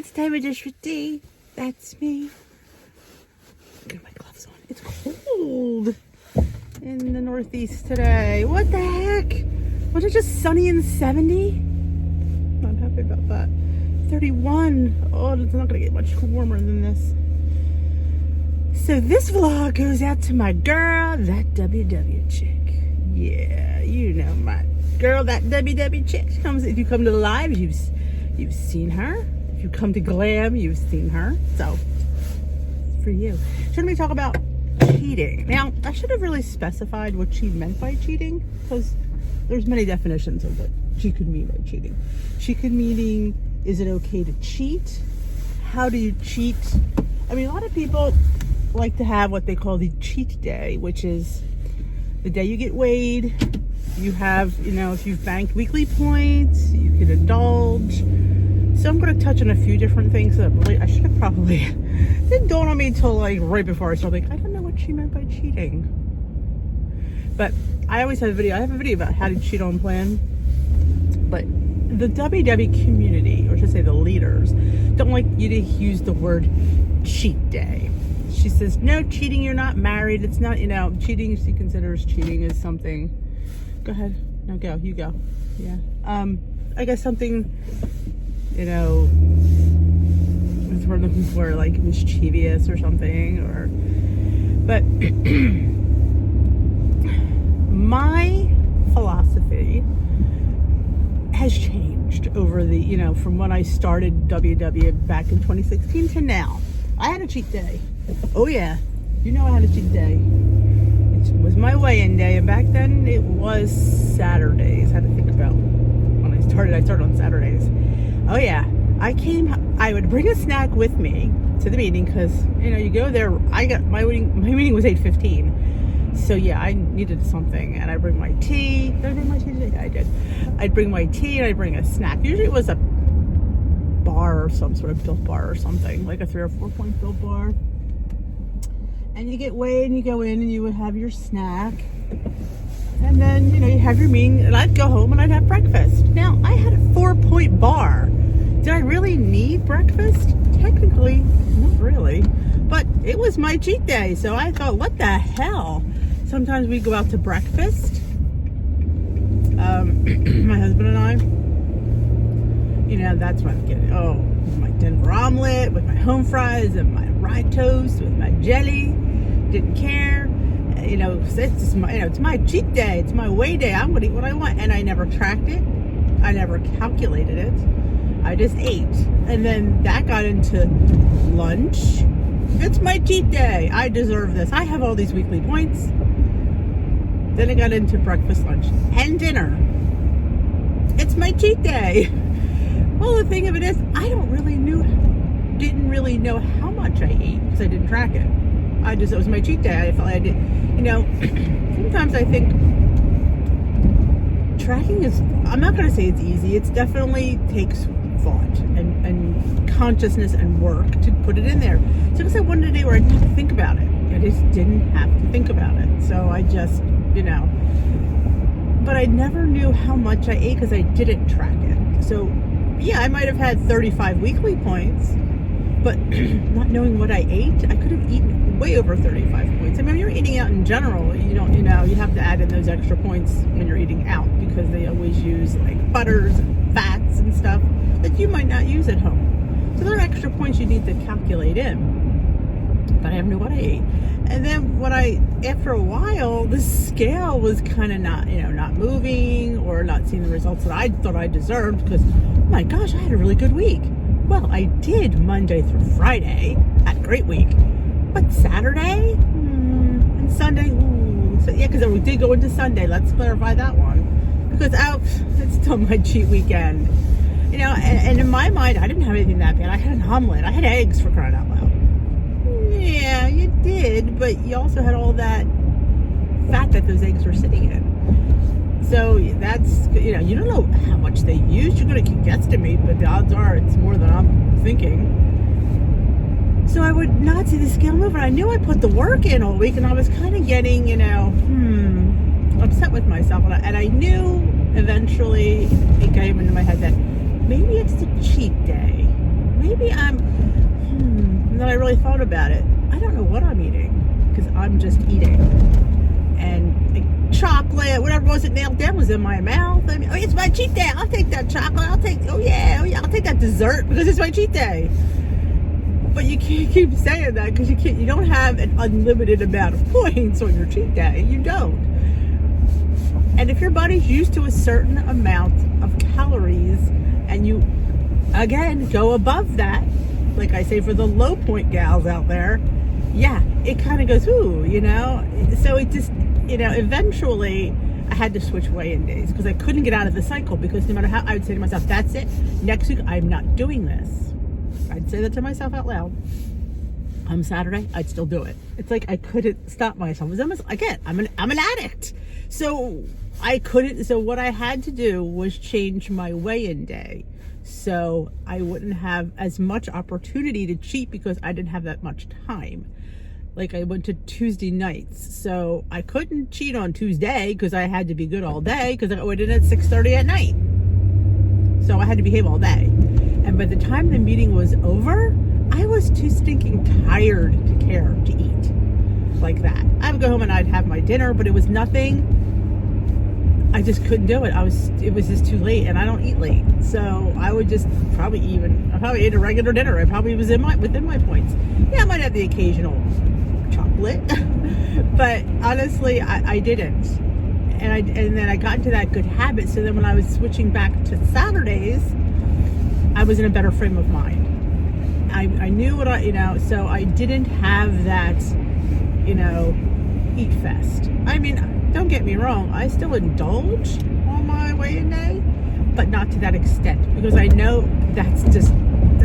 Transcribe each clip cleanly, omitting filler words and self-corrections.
it's time of dish with D. That's me. Get my gloves on. It's cold in the Northeast today. What the heck? Was it just sunny and 70? I'm happy about that. 31. Oh, it's not going to get much warmer than this. So this vlog goes out to my girl, that WW chick. Yeah, you know my girl, that WW chick. She comes, if you come to the live, you've seen her. If you come to Glam, you've seen her. So, for you. Shouldn't we talk about cheating? Now, I should have really specified what she meant by cheating, because there's many definitions of what she could mean by cheating. She could meaning, is it okay to cheat? How do you cheat? I mean, a lot of people like to have what they call the cheat day, which is the day you get weighed. You have, you know, if you've banked weekly points, you can indulge. So I'm going to touch on a few different things that really, I should have probably, didn't dawn on me until like right before I started. Like, I don't know what she meant by cheating. But I always have a video. I have a video about how to cheat on plan. But the WW community, or should I say the leaders, don't like you to use the word cheat day. She says, no cheating, you're not married. It's not, you know, cheating, she considers cheating as something. Go ahead. No, go. You go. Yeah. I guess something, you know, if we're looking for like mischievous or something, or, but my philosophy has changed over the, you know, from when I started WW back in 2016 to now. I had a cheat day. Oh yeah, you know I had a cheat day. It was my weigh-in day, and back then it was Saturdays. I had to think about when I started. I started on Saturdays. Oh yeah, I would bring a snack with me to the meeting, because, you know, you go there. I got my meeting was 8:15. So yeah, I needed something, and I bring my tea. Did I bring my tea today? Yeah, I did. I'd bring my tea, and I'd bring a snack. Usually it was a bar, or some sort of Built bar or something, like a 3 or 4 point Built bar. And you get weighed, and you go in, and you would have your snack, and then, you know, you have your meeting, and I'd go home and I'd have breakfast. Now, I had a 4-point bar. Did I really need breakfast? Technically, not really, but it was my cheat day, so I thought, what the hell? Sometimes we go out to breakfast, my husband and I, you know, that's what I'm getting. Oh, my Denver omelet with my home fries and my rye toast with my jelly. Didn't care. You know, it's just my, you know, it's my cheat day. It's my weigh day. I'm gonna eat what I want, and I never tracked it. I never calculated it. I just ate, and then that got into lunch. It's my cheat day. I deserve this. I have all these weekly points. Then it got into breakfast, lunch, and dinner. It's my cheat day. Well, the thing of it is, I didn't really know how much I ate, because I didn't track it. It was my cheat day. I felt like I did, you know, sometimes I think tracking is, I'm not going to say it's easy. It definitely takes thought and consciousness and work to put it in there. So because I wanted a day where I didn't have to think about it. I just didn't have to think about it. So I just, you know, but I never knew how much I ate because I didn't track it. So yeah, I might have had 35 weekly points, but not knowing what I ate, I could have eaten way over 35 points. I mean, when you're eating out in general, you don't, you know, you have to add in those extra points when you're eating out, because they always use like butters and fats and stuff that you might not use at home. So there are extra points you need to calculate in. But I never knew what I ate. And then after a while, the scale was kind of not, you know, not moving, or not seeing the results that I thought I deserved, because, oh my gosh, I had a really good week. Well, I did Monday through Friday. Had a great week. But Saturday? And Sunday? Ooh. So, yeah, because we did go into Sunday. Let's clarify that one. Because it's still my cheat weekend. You know, and in my mind, I didn't have anything that bad. I had an omelet. I had eggs, for crying out loud. Yeah, you did, but you also had all that fat that those eggs were sitting in. So that's, you know, you don't know how much they used. You're going to guesstimate, but the odds are it's more than I'm thinking. So I would not see the scale move, and I knew I put the work in all week, and I was kind of getting, you know, upset with myself. And I knew eventually it came into my head that maybe it's the cheat day. maybe and then I really thought about it. I don't know what I'm eating because I'm just eating. And like, chocolate, whatever wasn't nailed down was in my mouth. I mean, oh, it's my cheat day. I'll take that chocolate. I'll take that dessert because it's my cheat day. But you can't keep saying that because you don't have an unlimited amount of points on your cheat day. You don't. And if your body's used to a certain amount of calories and you, again, go above that, like I say for the low point gals out there, yeah, it kind of goes, ooh, So it just, eventually I had to switch weigh-in days because I couldn't get out of the cycle because no matter how, I would say to myself, that's it. Next week, I'm not doing this. I'd say that to myself out loud. On Saturday, I'd still do it. It's like I couldn't stop myself. Again, I'm an addict. So I couldn't. So what I had to do was change my weigh-in day, so I wouldn't have as much opportunity to cheat because I didn't have that much time. Like I went to Tuesday nights, so I couldn't cheat on Tuesday because I had to be good all day because I went in at 6:30 at night. So I had to behave all day. And by the time the meeting was over, I was too stinking tired to care to eat like that. I would go home and I'd have my dinner, but it was nothing. I just couldn't do it. It was just too late, and I don't eat late. So I would just I probably ate a regular dinner. I probably was within my points. Yeah, I might have the occasional chocolate, but honestly, I didn't. And then I got into that good habit. So then when I was switching back to Saturdays, I was in a better frame of mind. I knew what so I didn't have that, eat fest. I mean, don't get me wrong, I still indulge on my weigh-in day, but not to that extent because I know that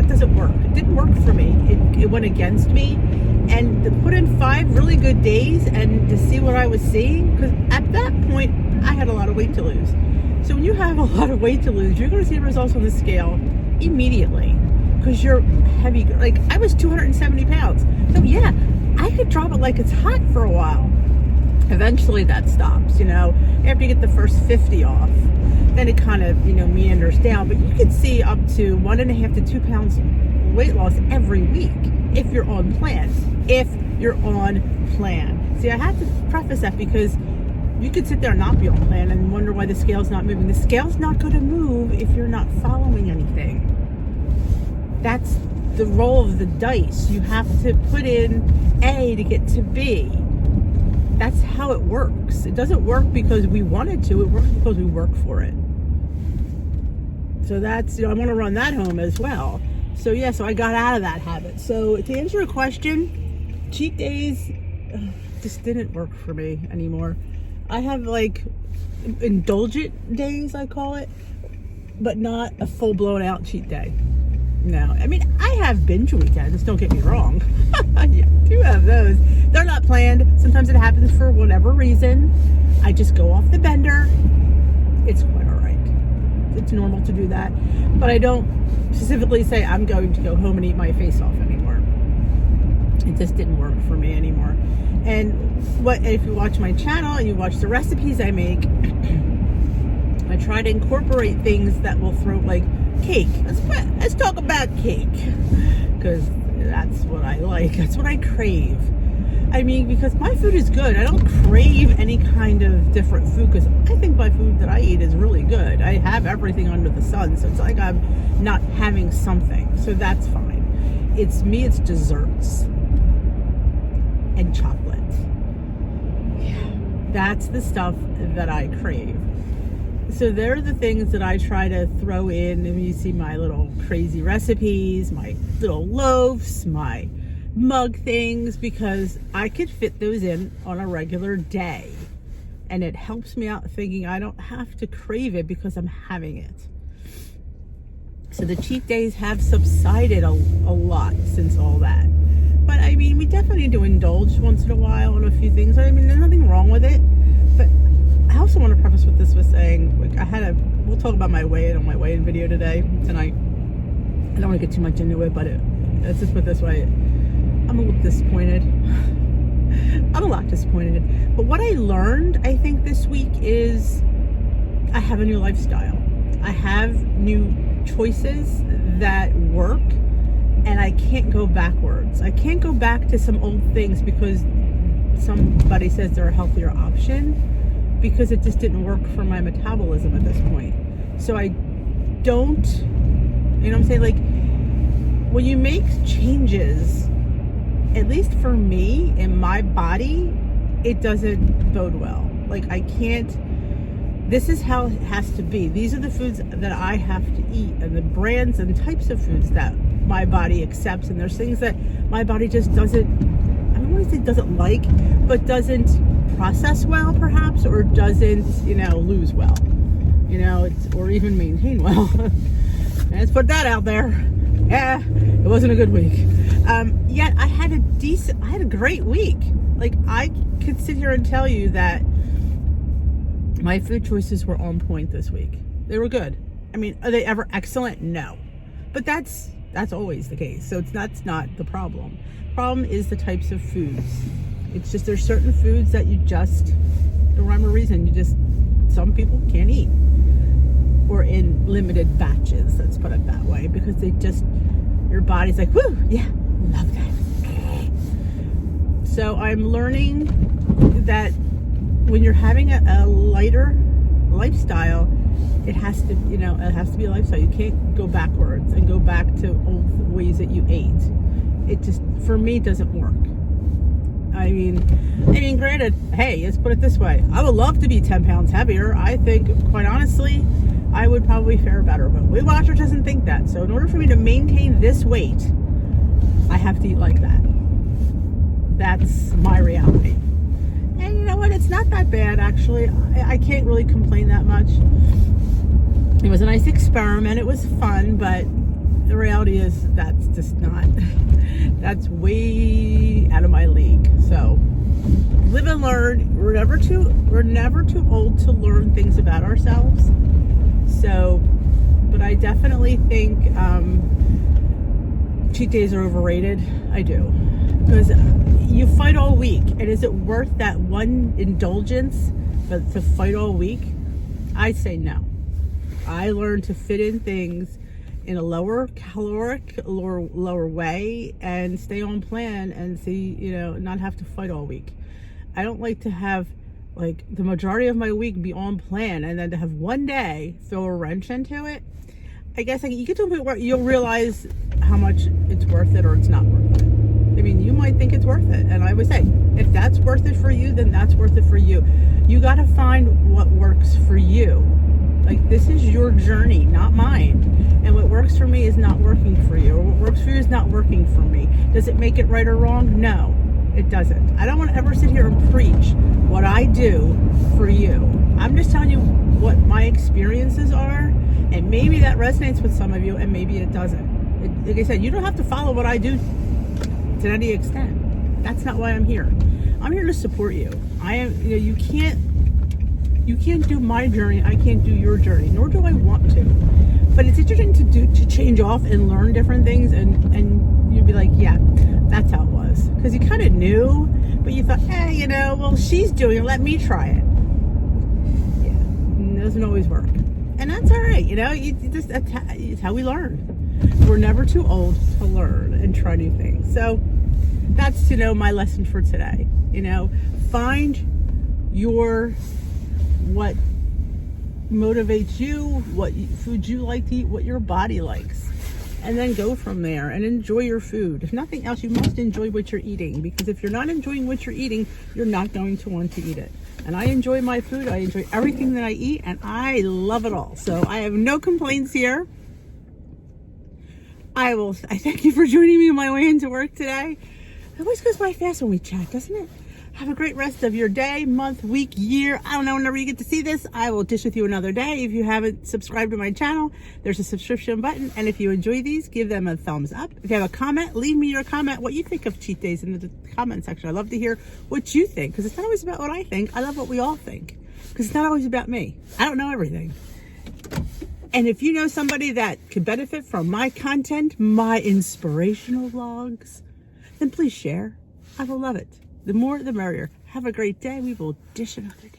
doesn't work. It didn't work for me. It went against me. And to put in 5 really good days and to see what I was seeing, because at that point, I had a lot of weight to lose. So when you have a lot of weight to lose, you're going to see the results on the scale immediately because you're heavy. Like I was 270 pounds. So yeah, I could drop it like it's hot for a while. Eventually that stops, after you get the first 50 off, then it kind of, meanders down. But you can see up to 1.5 to 2 pounds weight loss every week if you're on plan. See, I have to preface that because you could sit there and not be on plan and wonder why the scale's not moving. The scale's not going to move if you're not following anything. That's the roll of the dice. You have to put in A to get to B. That's how it works. It doesn't work because we wanted to. It works because we work for it. So that's, I want to run that home as well. So yeah, so I got out of that habit. So to answer your question, cheat days just didn't work for me anymore. I have like indulgent days, I call it, but not a full blown out cheat day. No, I mean, I have binge weekends, don't get me wrong. Yeah, I do have those. They're not planned. Sometimes it happens for whatever reason. I just go off the bender. It's quite all right. It's normal to do that. But I don't specifically say I'm going to go home and eat my face off anymore. It just didn't work for me anymore. And if you watch my channel and you watch the recipes I make, I try to incorporate things that will throw, like cake. Let's talk about cake, because that's what I like. That's what I crave. I mean, because my food is good. I don't crave any kind of different food because I think my food that I eat is really good. I have everything under the sun, so it's like I'm not having something. So that's fine. It's desserts and chocolate. Yeah, that's the stuff that I crave. So they're the things that I try to throw in. And you see my little crazy recipes, my little loaves, my mug things, because I could fit those in on a regular day. And it helps me out thinking I don't have to crave it because I'm having it. So the cheat days have subsided a lot since all that. But I mean, we definitely need to indulge once in a while on a few things. I mean, there's nothing wrong with it. But I also want to preface with this with saying, like, we'll talk about my weigh-in on my weigh-in video tonight. I don't want to get too much into it, but let's just put it this way. I'm a little disappointed. I'm a lot disappointed. But what I learned, I think, this week is I have a new lifestyle. I have new choices that work. and I can't go backwards. I can't go back to some old things because somebody says they're a healthier option, because it just didn't work for my metabolism at this point. So I don't, you know what I'm saying? Like, when you make changes, at least for me, in my body, it doesn't bode well. Like, I can't, this is how it has to be. These are the foods that I have to eat, and the brands and types of foods that my body accepts. And there's things that my body just doesn't, I don't want to say doesn't like, but doesn't process well, perhaps, or doesn't, lose well, or even maintain well. Let's put that out there. Yeah, it wasn't a good week. Yet I had a great week. Like, I could sit here and tell you that my food choices were on point this week. They were good. I mean, are they ever excellent? No. But that's always the case. So that's not the problem. Problem is the types of foods. It's just there's certain foods that you just, for rhyme or reason, some people can't eat. Or in limited batches, let's put it that way, because your body's like, whoo, yeah, love that. So I'm learning that when you're having a lighter lifestyle, it has to be a lifestyle. You can't go backwards and go back to old ways that you ate. It just, for me, doesn't work. I mean, granted, hey, let's put it this way. I would love to be 10 pounds heavier. I think, quite honestly, I would probably fare better, but Weight Watchers doesn't think that. So in order for me to maintain this weight, I have to eat like that. That's my reality. And you know what? It's not that bad, actually. I can't really complain that much. It was a nice experiment. It was fun, but the reality is that's just not, that's way out of my league. So live and learn. We're never too old to learn things about ourselves. So, but I definitely think cheat days are overrated. I do. Because you fight all week, and is it worth that one indulgence to fight all week? I say no. I learned to fit in things in a lower caloric, lower way, and stay on plan and see, not have to fight all week. I don't like to have like the majority of my week be on plan and then to have one day throw a wrench into it. I guess you get to a point where you'll realize how much it's worth it or it's not worth it. I mean, you might think it's worth it. And I would say, if that's worth it for you, then that's worth it for you. You got to find what works for you. Like, this is your journey, not mine. And what works for me is not working for you. Or what works for you is not working for me. Does it make it right or wrong? No, it doesn't. I don't want to ever sit here and preach what I do for you. I'm just telling you what my experiences are. And maybe that resonates with some of you, and maybe it doesn't. Like I said, you don't have to follow what I do to any extent. That's not why I'm here. I'm here to support you. You can't do my journey. I can't do your journey, nor do I want to. But it's interesting to change off and learn different things, and you'd be like, yeah, that's how it was. Because you kind of knew, but you thought, hey, well, she's doing it. Let me try it. Yeah, it doesn't always work. And that's all right, it's how we learn. We're never too old to learn and try new things. So that's, my lesson for today. Find what motivates you, what food you like to eat, what your body likes. And then go from there and enjoy your food. If nothing else, you must enjoy what you're eating, because if you're not enjoying what you're eating, you're not going to want to eat it. And I enjoy my food. I enjoy everything that I eat, and I love it all. So I have no complaints here. I thank you for joining me on my way into work today. It always goes by fast when we chat, doesn't it? Have a great rest of your day, month, week, year. I don't know, whenever you get to see this, I will dish with you another day. If you haven't subscribed to my channel, there's a subscription button. And if you enjoy these, give them a thumbs up. If you have a comment, leave me your comment, what you think of cheat days in the comment section. I love to hear what you think, because it's not always about what I think. I love what we all think, because it's not always about me. I don't know everything. And if you know somebody that could benefit from my content, my inspirational vlogs, then please share. I will love it. The more, the merrier. Have a great day. We will dish another day.